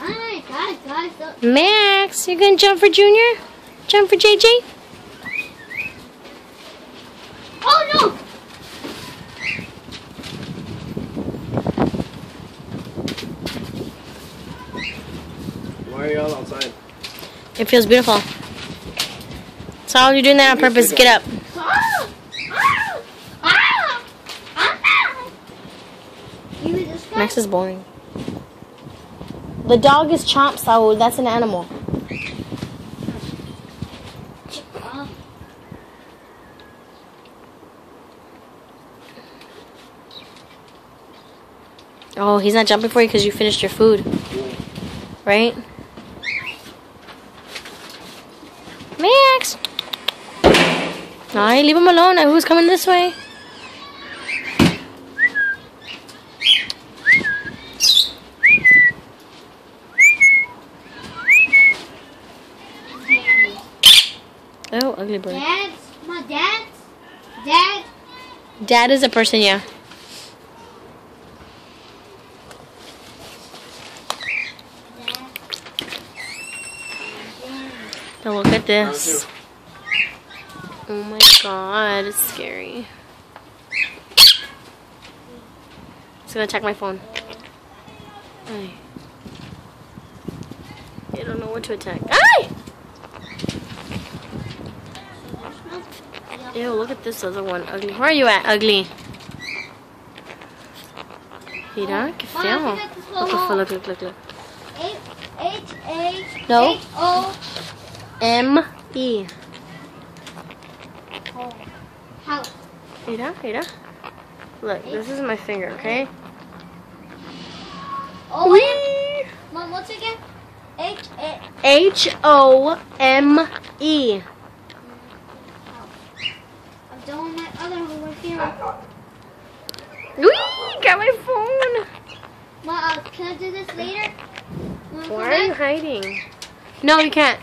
Alright, guys. Max, you gonna jump for Junior? Jump for JJ? Oh no! Why are y'all outside? It feels beautiful. So you're doing that on purpose. Get up. Max is boring. The dog is Chomp, so that's an animal. Oh, he's not jumping for you because you finished your food. Right? Max! Alright, leave him alone. Now who's coming this way? Oh, ugly bird. Dad? Dad is a person, yeah. Now look at this. Oh my god, it's scary. It's gonna check my phone. Ay. I don't know what to attack. Ay! Ew, look at this other one. Ugly. Where are you at, ugly? Mira, qué feo. Look. No. M-E. House. Mira. Look, this is my finger, okay? Oh, Whee! Mom, what's it again? H-O-M-E. I'm doing my other homework here. Whee! Got my phone. Mom, can I do this later? Why are you hiding? No, you can't.